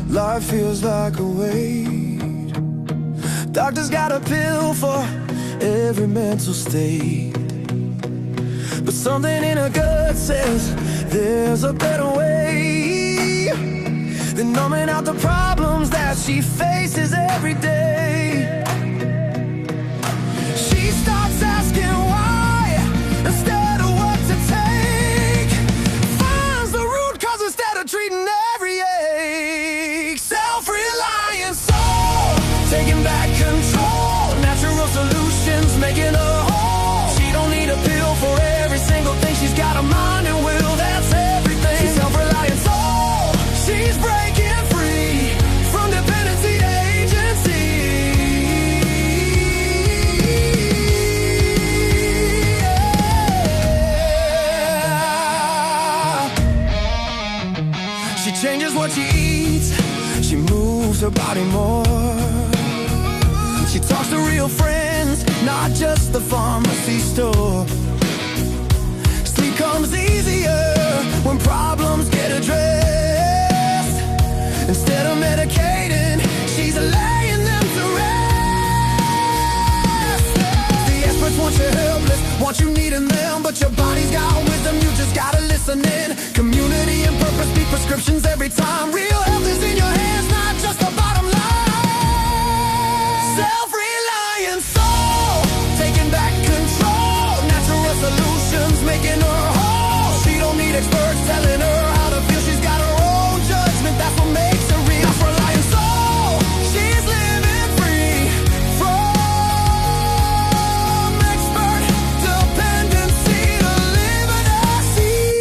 Life feels like a weight. Doctor's got a pill for every mental state, but something in her gut says there's a better way than numbing out the problems that she faces every day. She starts asking why instead of what to take, finds the root cause instead of treating every ache. Self-reliant soul, taking back control, natural solutions making her whole. She don't need a pill for every single thing, she's got a mind and will, that's everything. She's self-reliant soul, she's breaking free from dependency to agency. Yeah. She changes what she eats, she moves her body more. She talks to real friends, not just the pharmacy store. Sleep comes easier when problems get addressed. Instead of medicating, she's laying them to rest. The experts want you helpless, want you needing them, but your body's got wisdom, you just gotta listen in. Community and purpose beat prescriptions every time. Real health is in your hands, not just the bottom line. Self-reliant soul, taking back control, natural solutions making her whole. She don't need experts telling her how to feel, she's got her own judgment, that's what makes her real. Self-reliant soul, she's living free from expert dependency to living at sea.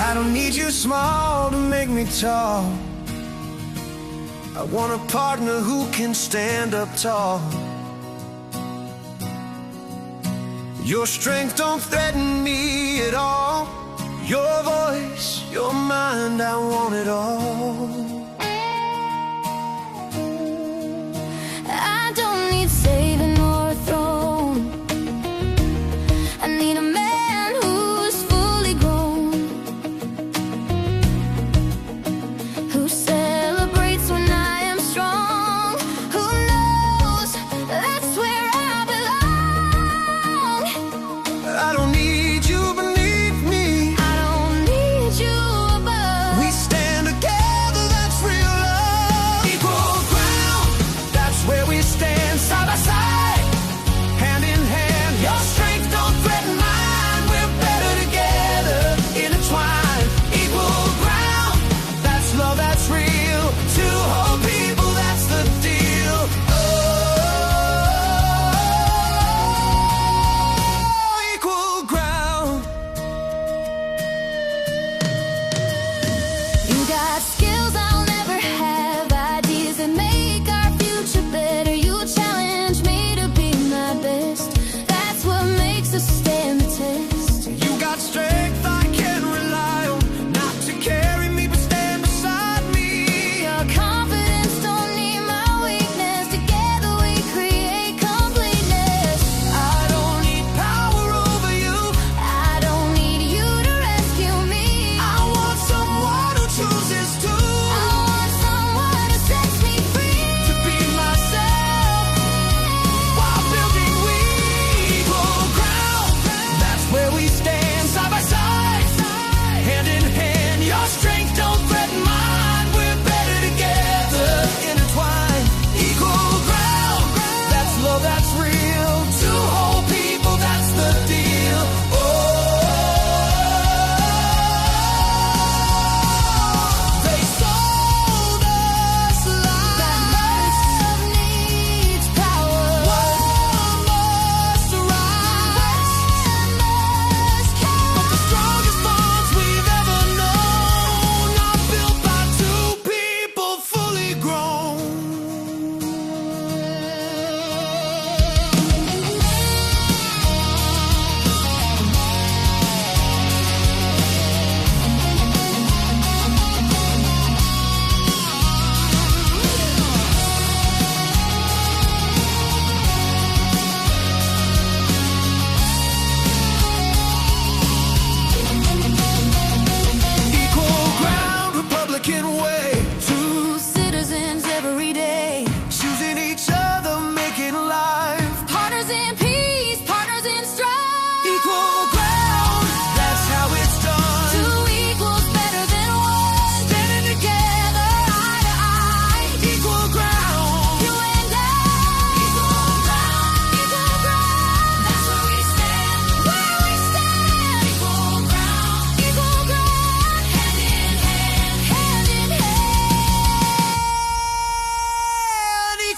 I don't need you small to make me tall. I want a partner who can stand up tall. Your strength don't threaten me at all. Your voice, your mind, I want it all. I don't need saving or a throne. I need a man who's fully grown, who celebrates when I am strong, who knows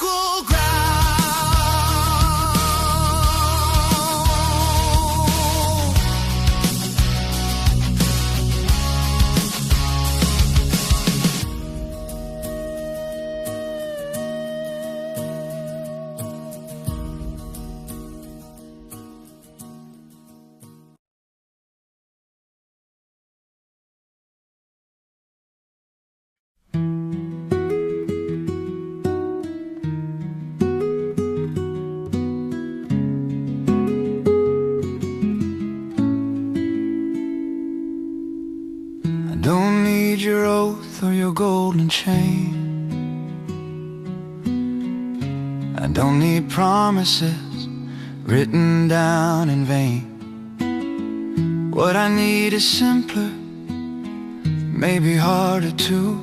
equal ground. I don't need your oath or your golden chain. I don't need promises written down in vain. What I need is simpler, maybe harder too.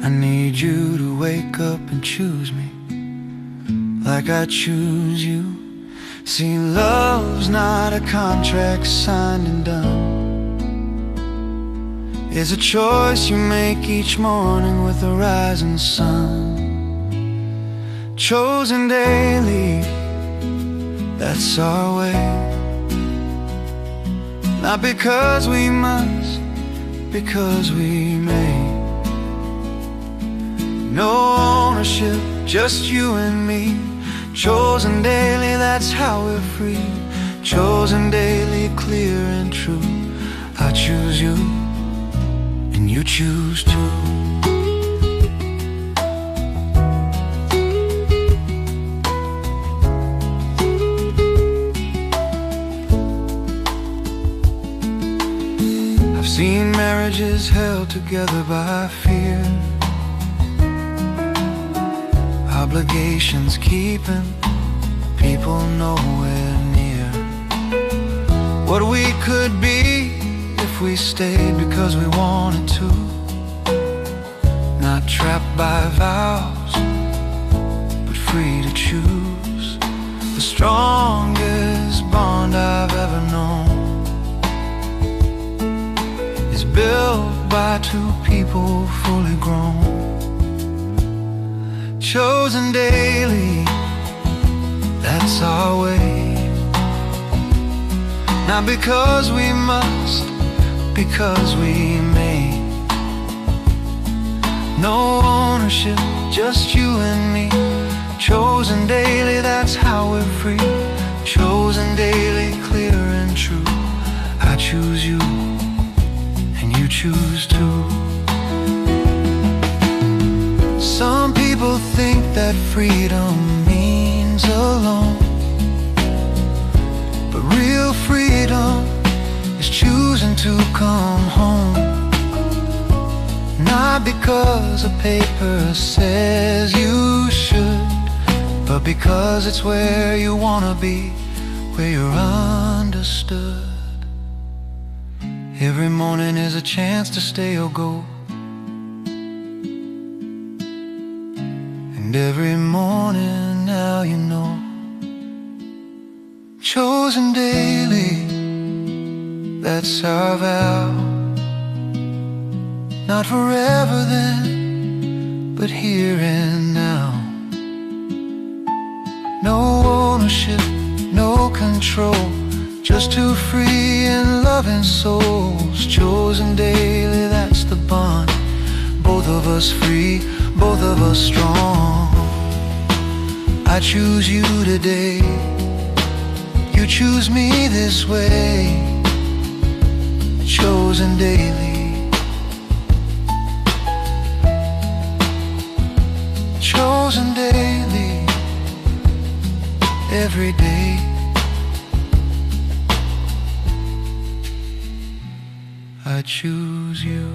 I need you to wake up and choose me like I choose you. See, love's not a contract signed and done. It's a choice you make each morning with the rising sun. Chosen daily, that's our way. Not because we must, because we may. No ownership, just you and me. Chosen daily, that's how we're free. Chosen daily, clear and true. I choose you, and you choose too. I've seen marriages held together by fear, obligations keeping people nowhere near. What we could be if we stayed because we wanted to. Not trapped by vows, but free to choose. The strongest bond I've ever known is built by two people fully grown. Chosen daily, that's our way. Not because we must, because we may. No ownership, just you and me. Chosen daily, that's how we're free. Chosen daily, clear and true. I choose you, and you choose too. Some people think that freedom means alone, but real freedom is choosing to come home. Not because a paper says you should, but because it's where you wanna be, where you're understood. Every morning is a chance to stay or go, and every morning now you know. Chosen daily, that's our vow. Not forever then, but here and now. No ownership, no control, just two free and loving souls. Chosen daily, that's the bond. Both of us free, both of us strong. I choose you today, you choose me this way. Chosen daily, chosen daily, every day. I choose you.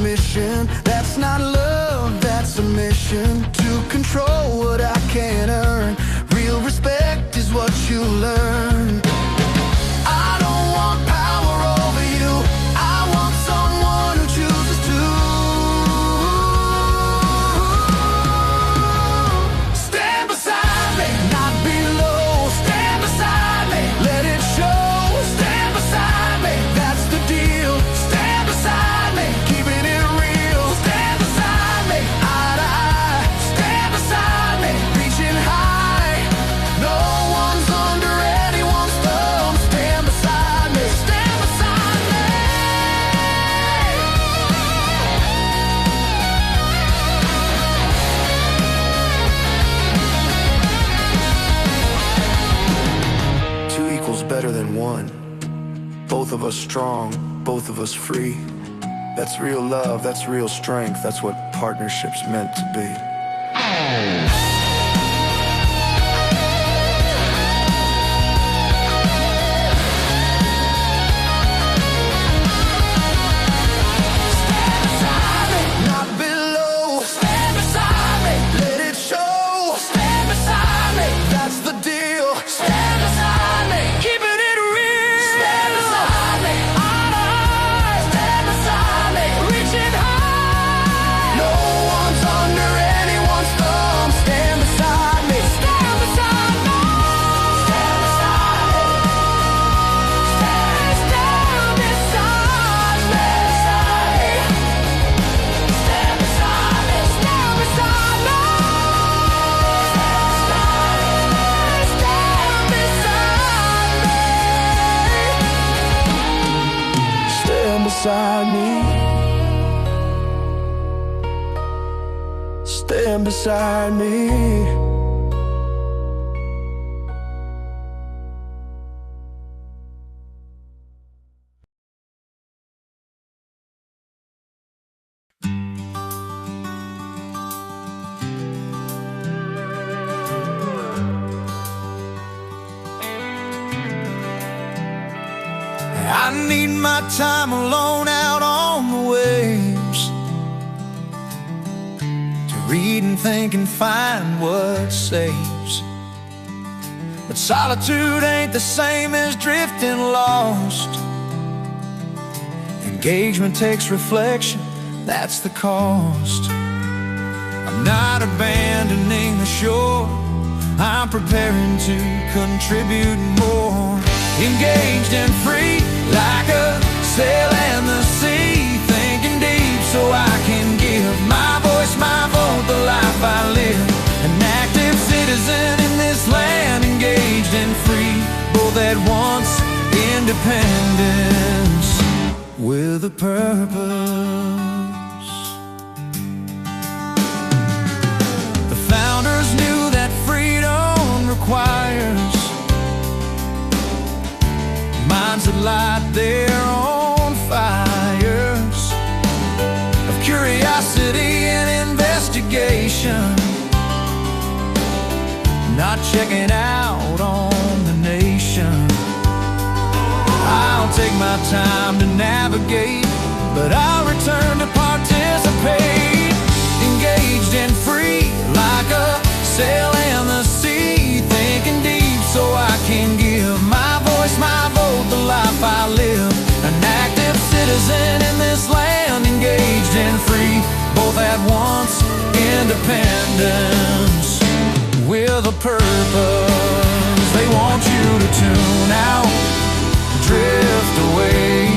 mission. That's not love, that's a mission. To control what I can't earn. Real respect is what you learn. I don't want power over you. I want someone who chooses to stand beside me, not below. Stand beside me, let it show. Stand beside me, that's the deal. Stand beside me, keeping it real. Stand beside me, eye to eye. Stand beside me, reaching high. No one's under anyone's thumb. Stand beside me, stand beside me. Two equals better than one. Both of us strong, both of us free. That's real love, that's real strength. That's what partnership's meant to be. Stand beside me, not below. Stand beside me, let it show. Stand beside me, that's the deal. Stand beside me, keeping it real. Stand beside me, eye to eye. Stand beside me, reaching high. No one's under anyone's thumb. Stand beside me, stand beside me. Stand beside me. Stand beside me. Stand beside me. Stand beside me. Stand beside me. Stand beside me. I need my time alone out on the waves, to read and think and find what saves. But solitude ain't the same as drifting lost. Engagement takes reflection, that's the cost. I'm not abandoning the shore, I'm preparing to contribute more. Engaged and free, like a sail in the sea. Thinking deep so I can give my voice, my vote, the life I live. An active citizen in this land. Engaged and free, both at once. Independence with a purpose. The founders knew that freedom requires minds that light their own fires of curiosity and investigation, not checking out on the nation. I'll take my time to navigate, but I'll return to participate. Engaged and free, like a sail in the sea. Thinking deep so I can give my voice, my vote, the life I live. An active citizen in this land. Engaged and free, both at once. Independence with a purpose. They want you to tune out, drift away,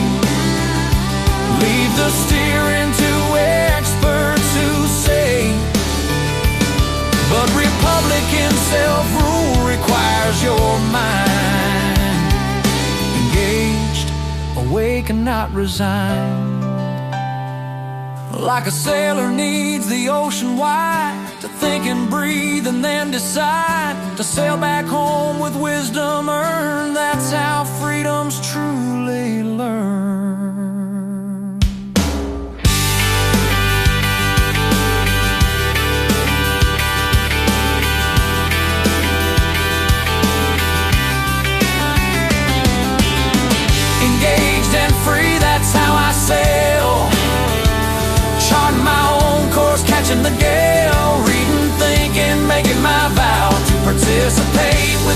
leave the steering to experts who say. But Republican self-rule requires your mind. Engaged, awake and not resigned. Like a sailor needs the ocean wide to think and breathe and then decide to sail back home with wisdom earned. That's how freedom's truly learned. Engaged and free, that's how I sail.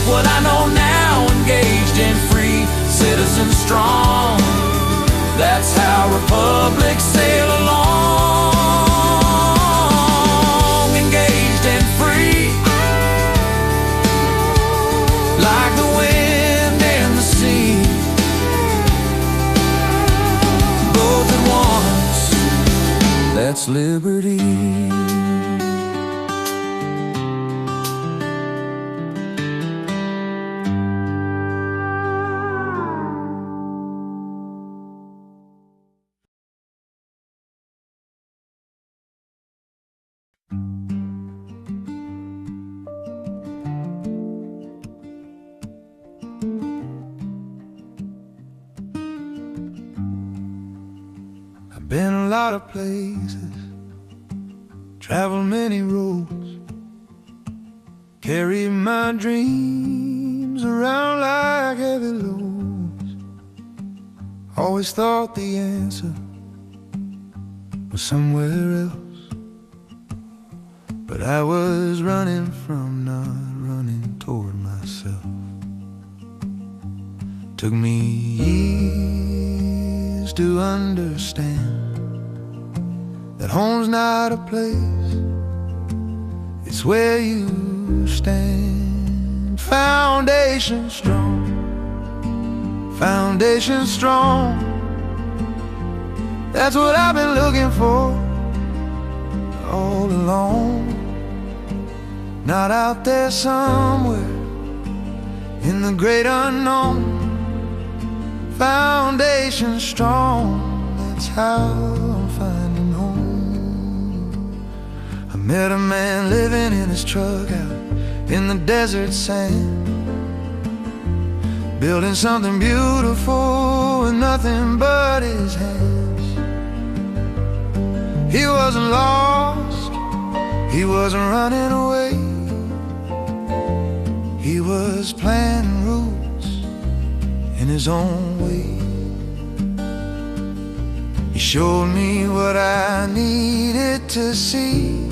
what I know now, engaged and free, citizens strong. That's how republics sail along, engaged and free, like the wind and the sea, both at once. That's liberty. Been a lot of places, traveled many roads, carried my dreams around like heavy loads. Always thought the answer was somewhere else, but I was running from, not running toward myself. Took me years to understand that home's not a place, it's where you stand. Foundation strong, foundation strong. That's what I've been looking for all along. Not out there somewhere in the great unknown. Foundation strong, that's how I'm finding home. I met a man living in his truck out in the desert sand, building something beautiful with nothing but his hands. He wasn't lost, he wasn't running away, he was planting roots in his own way. He showed me what I needed to see,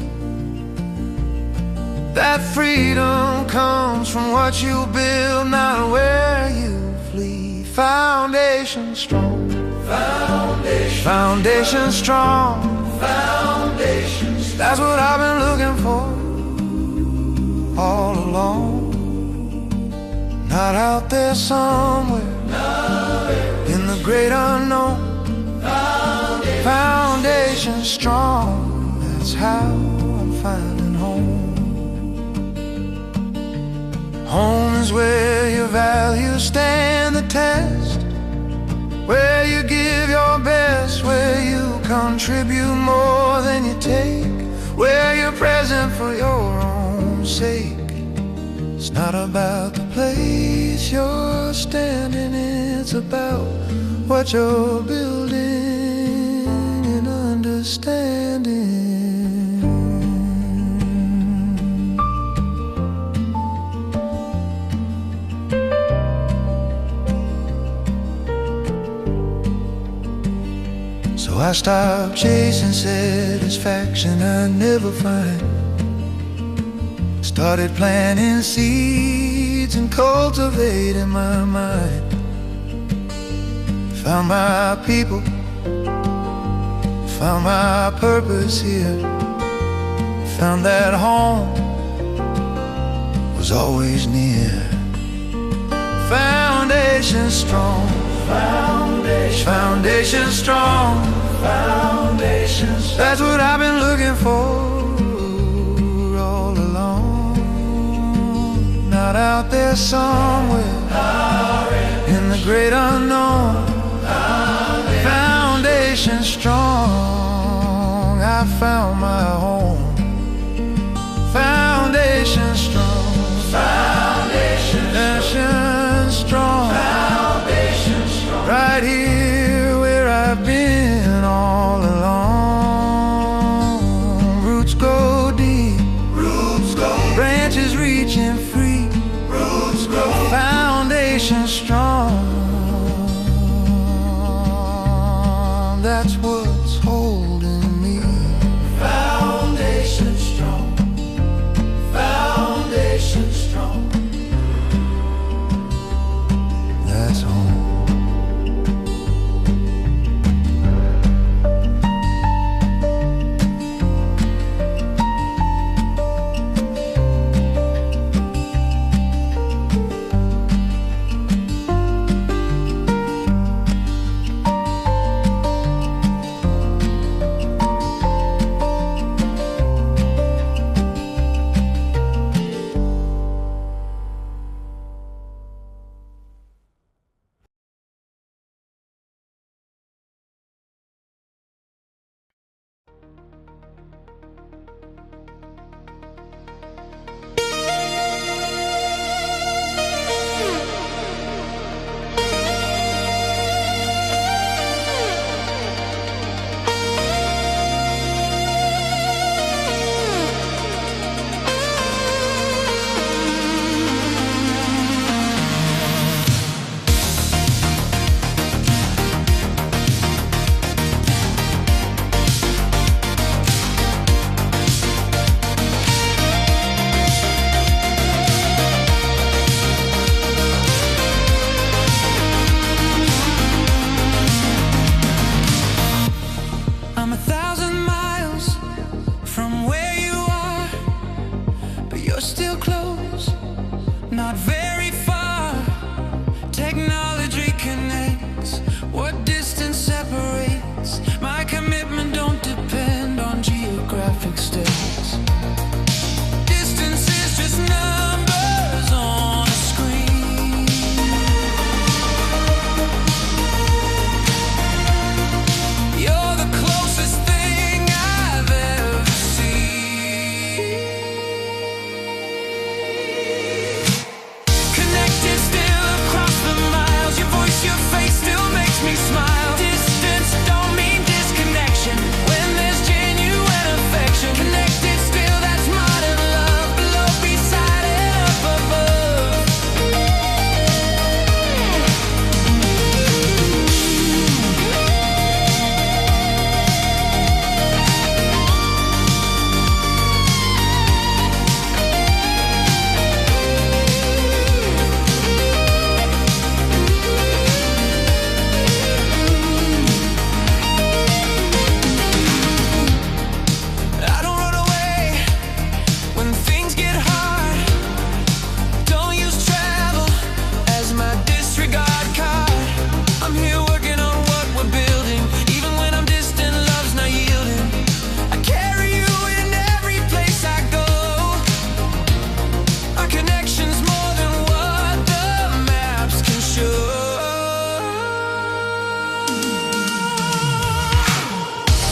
that freedom comes from what you build, not where you flee. Foundation strong, foundation strong, foundation strong. That's what I've been looking for all along. Not out there somewhere in the great unknown. Foundation strong, that's how I'm finding home. Home is where your values stand the test, where you give your best, where you contribute more than you take, where you're present for your own sake. It's not about the place you're standing, it's about what you're building and understanding. So I stopped chasing satisfaction I'd never find, started planting seeds and cultivating my mind. Found my people, found my purpose here, found that home was always near. Foundation strong, foundation strong, foundation strong. That's what I've been looking for all along. Not out there somewhere in the great unknown. Foundation strong, I found my home. Foundation strong, foundation strong, foundation strong. Right here where I've been all along. Roots go deep, roots go deep. Branches reaching free, roots go deep. Foundation strong, that's what's holding me. Foundation. still close, not very far. Technology connects, what distance separates? My commitment don't depend on geographic states. Distance is just numbers on a screen. You're the closest thing I've ever seen. Connected still across the miles. Your voice, your face still makes me smile. Distance don't mean disconnection when there's genuine affection. Connected still, that's modern love. Below, beside, and up above. I don't run away when things get hard. Don't use travel as my disregard card. I'm here working on what we're building. Even when I'm distant, love's not yielding. I carry you in every place I go. Our connection's more than what the maps can show.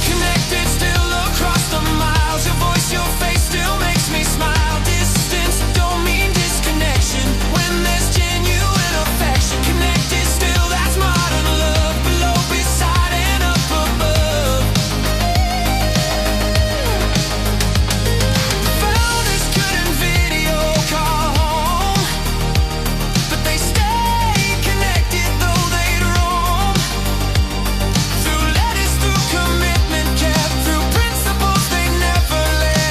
Connected still across the miles. Your voice, your face still makes me smile. Distance don't mean disconnection when there's genuine affection. Connected still, that's modern love. Below, beside, and up above. Founders couldn't video call home, but they stayed connected though they'd roam. Through letters, through commitment kept, through principles they never left.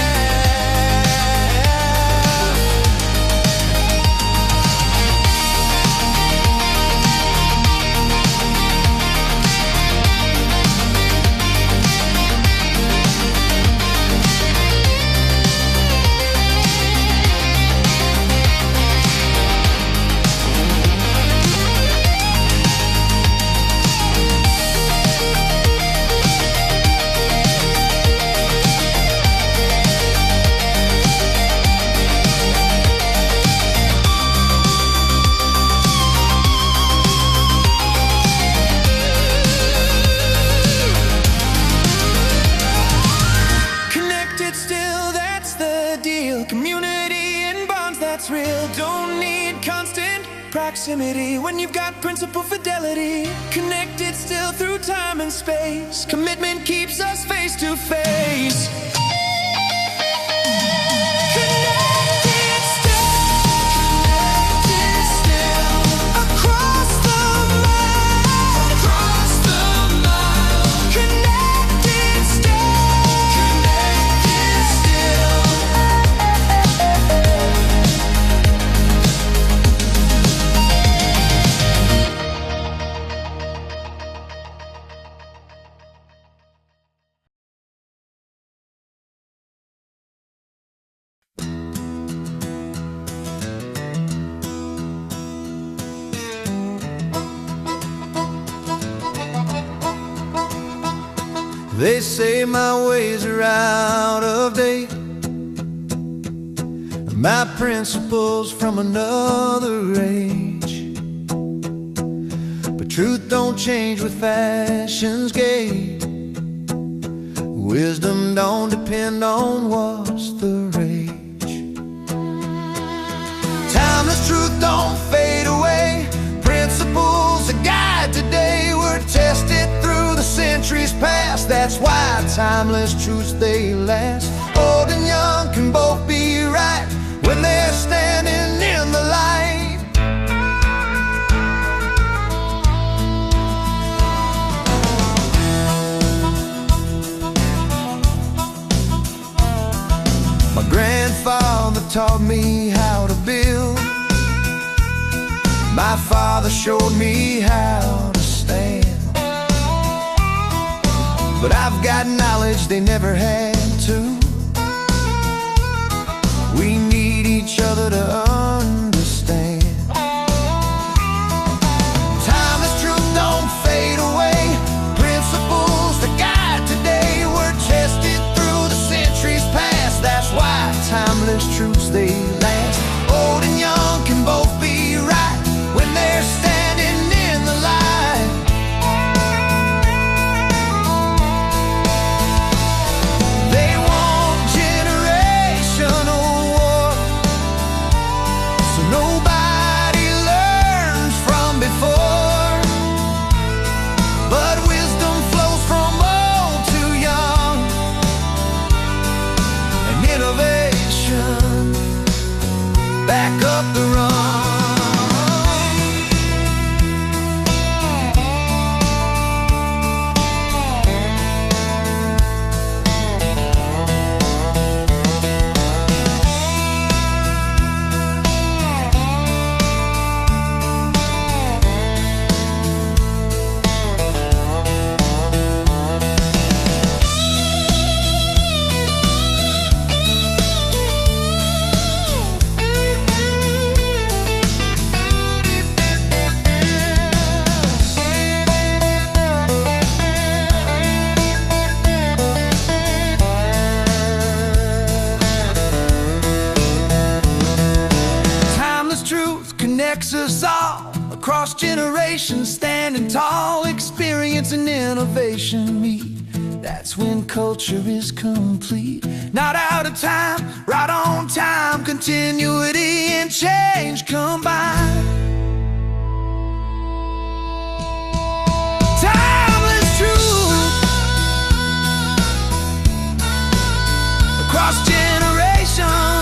Connected still, that's the deal. Community and bonds, that's real. Don't need constant proximity when you've got principle fidelity. Connected still through time and space. Commitment keeps us face to face. Connected still across the mile. Across the mile. Connected still. Connected still. They say my ways are out of date, my principles from another age. But truth don't change with fashion's gait. Wisdom don't depend on what's the rage. Timeless truth don't fade away. Principles that guide today were tested through the centuries past. That's why timeless truths they last. Old and young can both be right when they're standing in the light. My grandfather taught me how to build. My father showed me how to stand. But I've got knowledge they never had to. We need each each other to understand. Timeless truth don't fade away. Principles that guide today were tested through the centuries past. That's why timeless truths, they last. Old and young can both be right when they're standing in the light. They want generational war, so nobody learns from before. But wisdom flows from old to young, and innovation back up the run. Connects us all across generations, standing tall. Experience and innovation meet. That's when culture is complete. Not out of time, right on time. Continuity and change combined. Timeless truth across generations.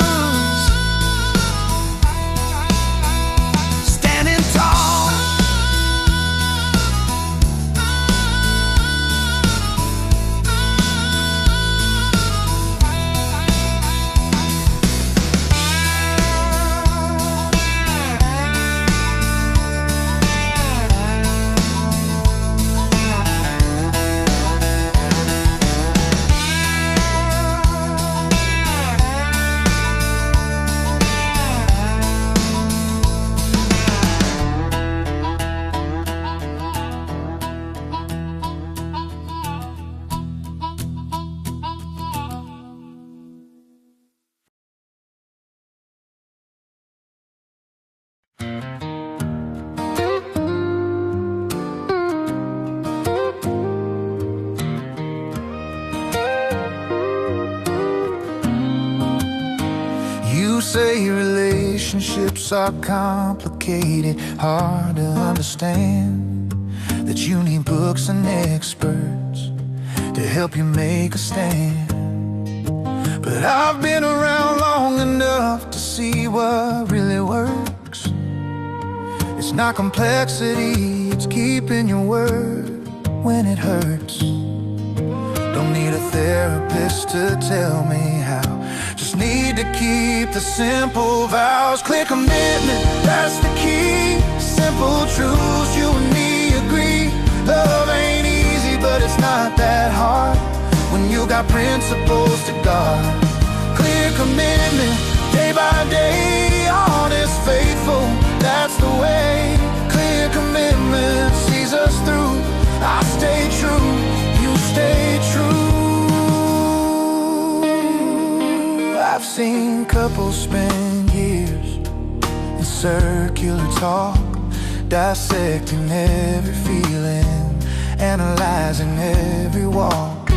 You say relationships are complicated, hard to understand, that you need books and experts to help you make a stand. But I've been around long enough to see what really works. It's not complexity, it's keeping your word when it hurts. Don't need a therapist to tell me how, just need to keep the simple vows. Clear commitment, that's the key. Simple truths, you and me agree. Love ain't easy, but it's not that hard when you got principles to guard. Clear commitment, day by day, honest, faithful, that's the way. Clear commitment sees us through. I stay true, you stay true. I've seen couples spend years in circular talk, dissecting every feeling, analyzing every walk.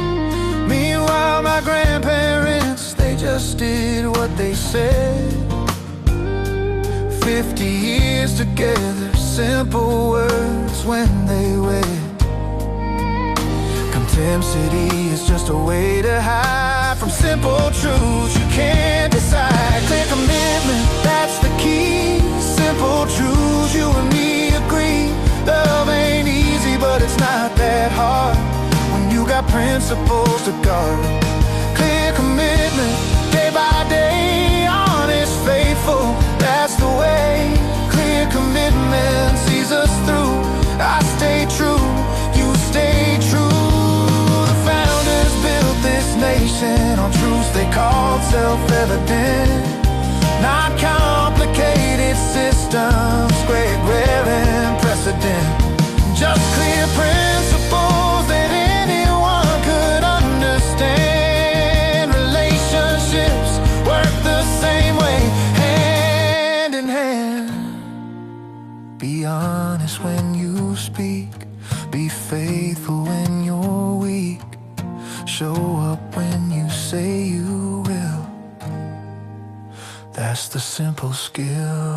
Meanwhile, my grandparents, they just did what they said. 50 years together, simple words when they wed. Intensity is just a way to hide from simple truths you can't decide. Clear commitment, that's the key. Simple truths, you and me agree. Love ain't easy, but it's not that hard when you got principles to guard. Clear commitment, day by day, honest, faithful, that's the way. Clear commitment sees us through. I stay true, you stay true. Nation on truths they called self-evident. not complicated systems, great rare and precedent. Just clear principles that anyone could understand. Relationships work the same way, hand in hand. Be honest when you speak, be faithful when you're weak, show up when you say you will. That's the simple skill.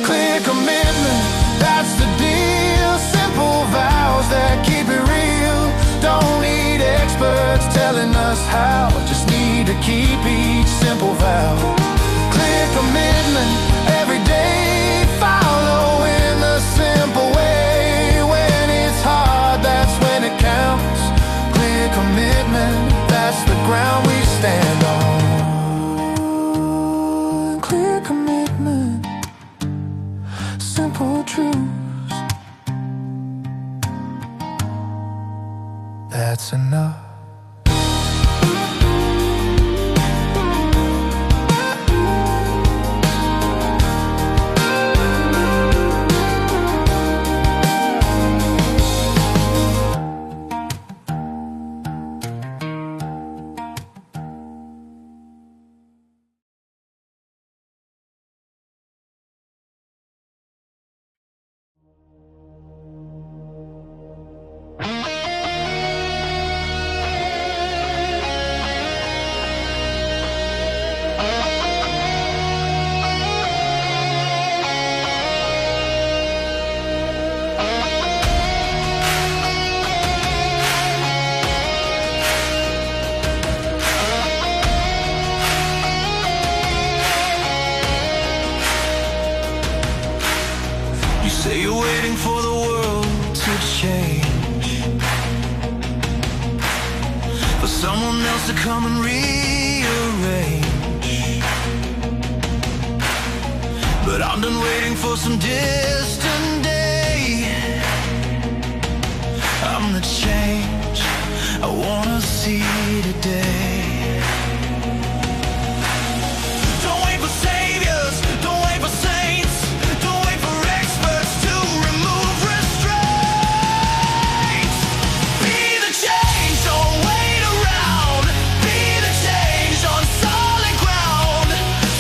Clear commitment, that's the deal. Simple vows that keep it real. Don't need experts telling us how, just need to keep each simple vow. Clear commitment, every day follow in the simple way. When it's hard, that's when it counts. Clear commitment, that's the ground we stand on. Clear commitment, simple truths, that's enough. Say you're waiting for the world to change, for someone else to come and rearrange. But I'm done waiting for some distant day. I'm the change I wanna see today. Don't wait for saviors, don't wait for saints, don't wait for experts to remove restraints. Be the change, don't wait around. Be the change on solid ground.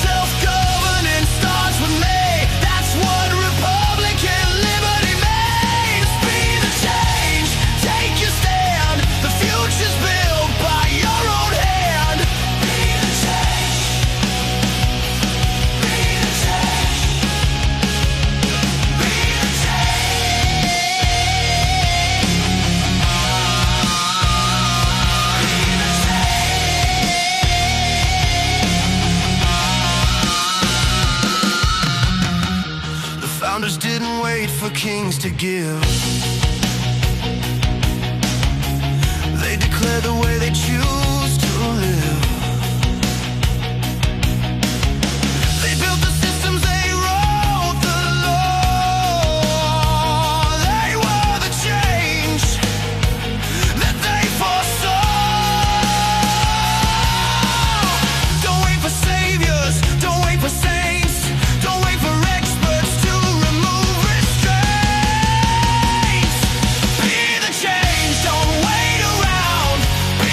Self-governance starts with me. That's what Republican liberty means. Be the change, take your stand. The future's built by your own hand. Be the change. Be the change. Be the change. The founders didn't wait for kings to give. They declare the way they choose to live. They built the systems, they wrote the law. They were the change that they foresaw. Don't wait for saviors, don't wait for saints, don't wait for experts to remove restraints. Be the change, don't wait around. Be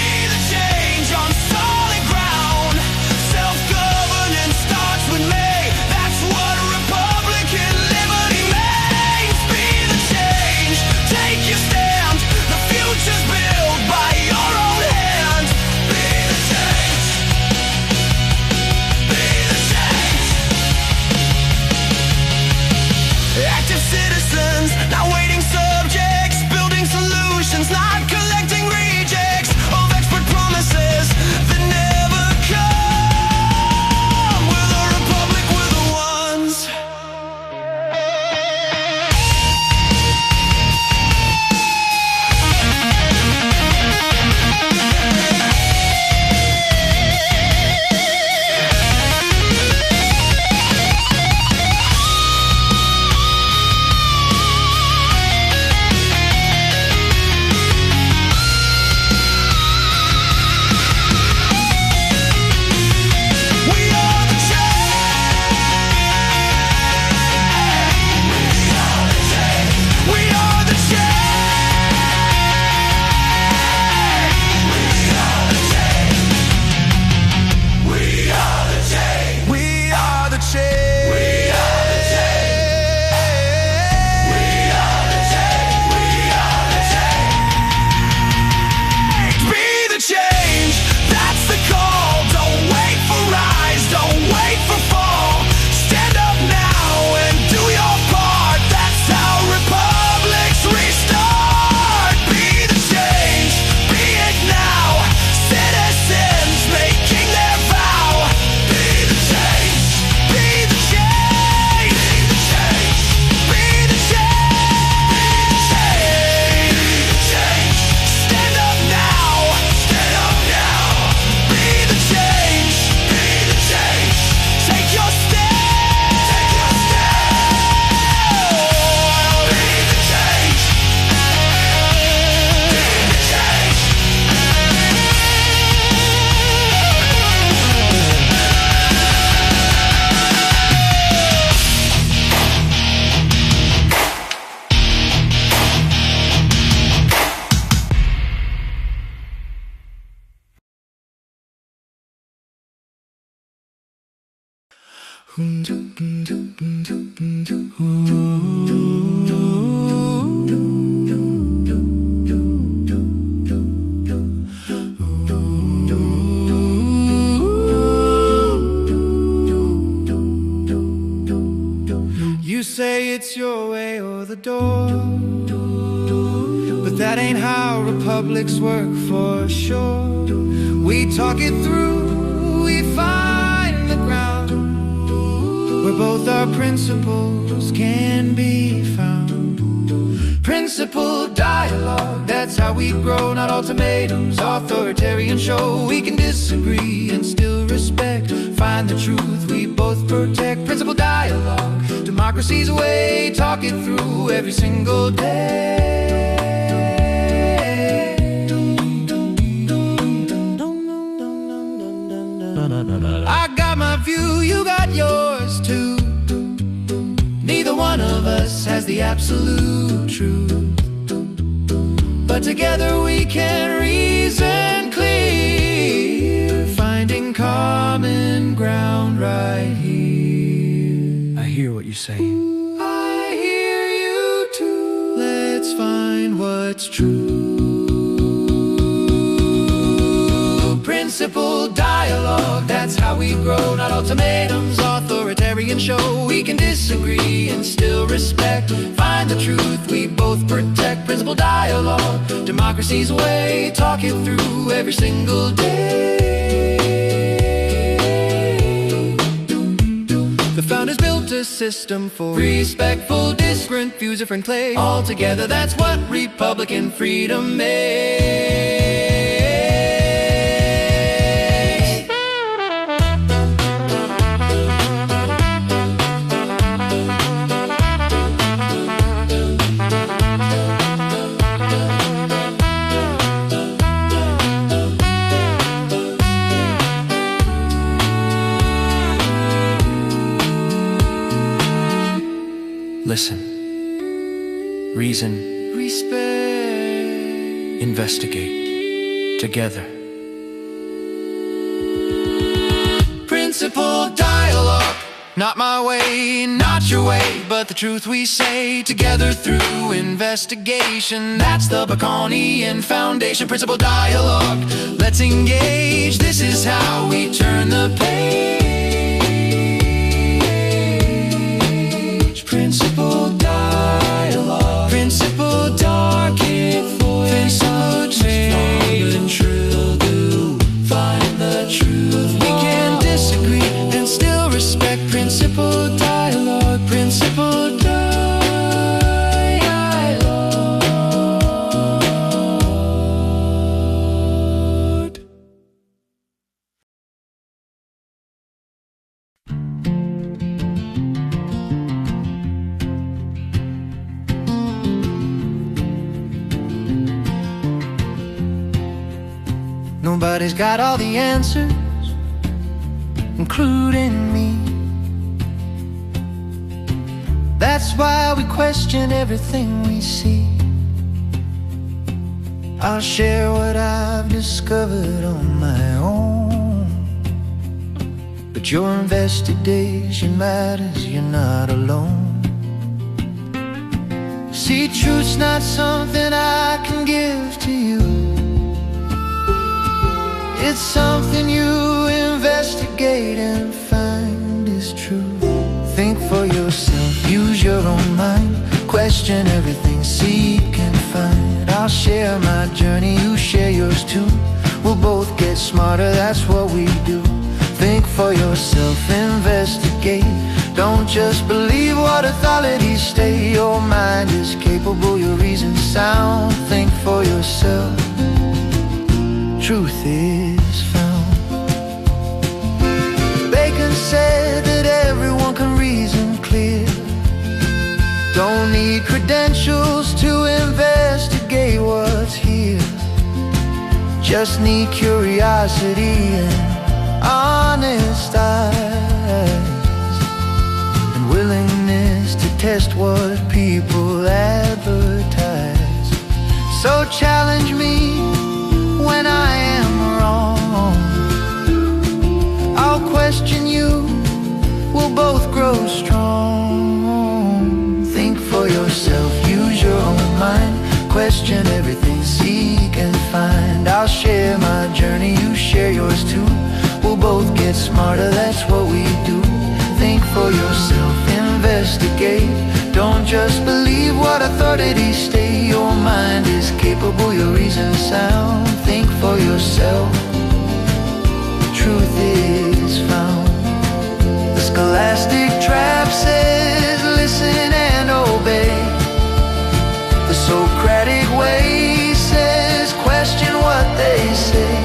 You say it's your way or the door, but that ain't how republics work for sure. We talk it through, we find the ground where both our principles can be found. Principled dialogue, that's how we grow, not ultimatums, authoritarian show. We can disagree and still respect, find the truth we both protect. Principled dialogue, democracy's a way, talk it through every single day. I got my view, you got yours too. Neither one of us has the absolute truth, but together we can reason clear, finding common ground right here. I hear what you're saying, I hear you too. Let's find what's true. Principled dialogue, that's how we grow, not ultimatums, authoritarian show. We can disagree and still respect, find the truth we both protect. Principled dialogue, democracy's way, talk it through every single day. The founders built a system for respectful, different views, different clay. All together, that's what Republican freedom makes. Listen, reason, respect, investigate together. Principled dialogue, not my way, not your way, but the truth we say together through investigation. That's the Baconian foundation. Principled dialogue, let's engage. This is how we turn the page. Principled dialogue, principled darkened voice, principled make the truth do, find the truth. We can disagree and still respect. Principled dialogue, principled dialogue. Nobody's got all the answers, including me. That's why we question everything we see. I'll share what I've discovered on my own, but your investigation matters, you're not alone. See, truth's not something I can give to you. It's something you investigate and find is true. Think for yourself, use your own mind, question everything, seek and find. I'll share my journey, you share yours too. We'll both get smarter, that's what we do. Think for yourself, investigate. Don't just believe what authorities state. Your mind is capable, your reason's sound. Think for yourself, truth is found. Bacon said that everyone can reason clear. Don't need credentials to investigate what's here. Just need curiosity and honest eyes, and willingness to test what people advertise. So challenge me when I am wrong. I'll question you, we'll both both get smarter, that's what we do. Think for yourself, investigate. Don't just believe what authorities state. Your mind is capable, your reason sound. Think for yourself, truth is found. The scholastic trap says listen and obey. The Socratic way says question what they say.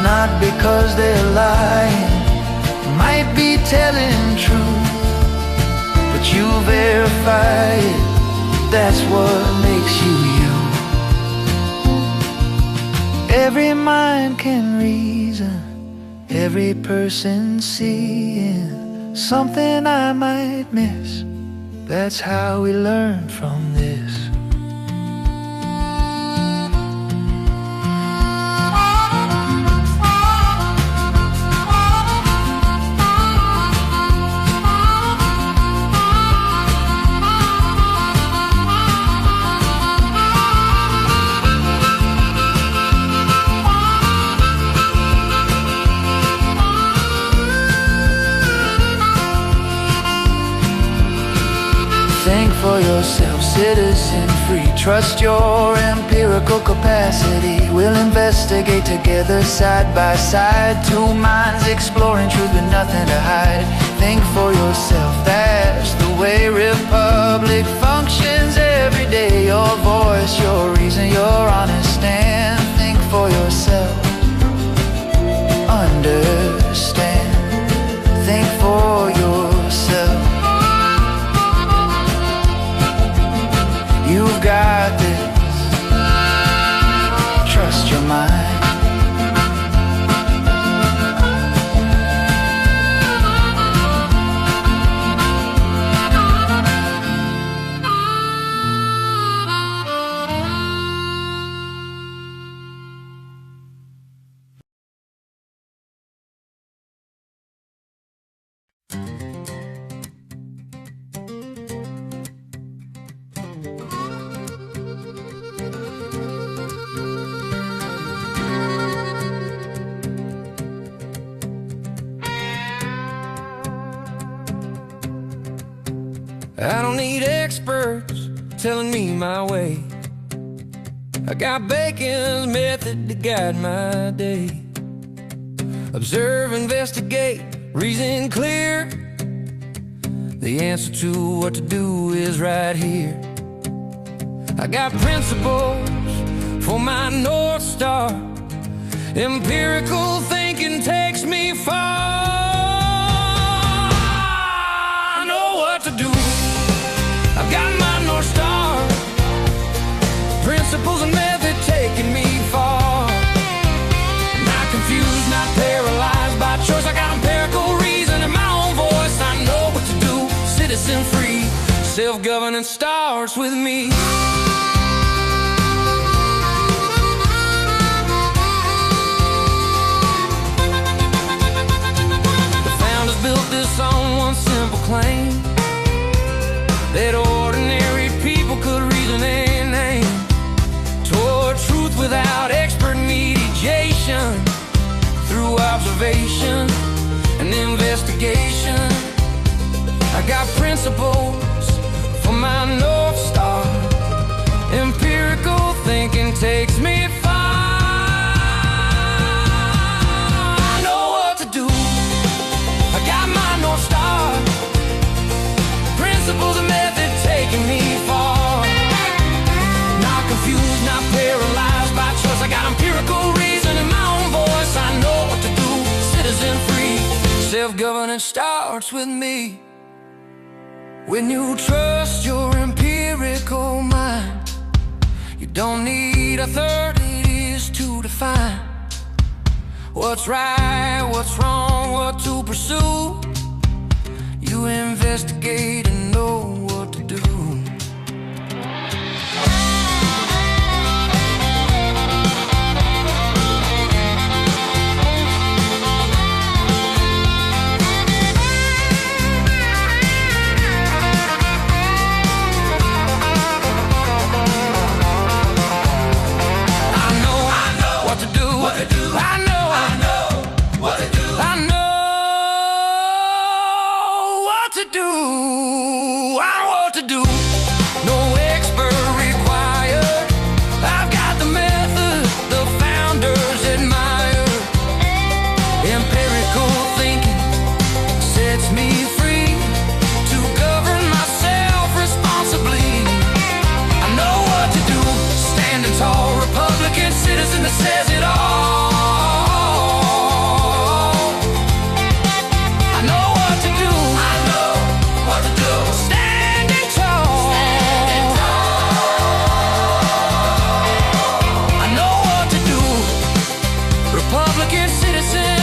Not because they're lying, might be telling truth, but you verify it, that's what makes you you. Every mind can reason, every person seeing something I might miss. That's how we learn from this. Think for yourself, citizen free. Trust your empirical capacity. We'll investigate together side by side. Two minds exploring truth with nothing to hide. Think for yourself, that's the way republic functions every day. Your voice, your reason, your honest stand. Think for yourself, understand. Think for yourself. You've got this, trust your mind. I don't need experts telling me my way. I got Bacon's method to guide my day. Observe, investigate, reason clear. The answer to what to do is right here. I got principles for my North Star. Empirical thinking takes me far. I know what to do. I've got my North Star. Principles and method taking me far. Not confused, not paralyzed by choice. I got empirical reason and my own voice. I know what to do. Citizen free. Self-governance starts with me. The founders built this on one simple claim, that ordinary people could reason and aim toward truth without expert mediation, through observation and investigation. I got principles for my North Star. Empirical thinking takes me far. I know what to do. I got my North Star. Principles and method taking me far. Not confused, not paralyzed by choice. I got empirical reason and my own voice. I know what to do. Citizen free. Self-governance starts with me. When you trust your empirical mind, you don't need authorities to define what's right, what's wrong, what to pursue. You investigate and know what to do. I know what to do. I know what to do. Republican citizen.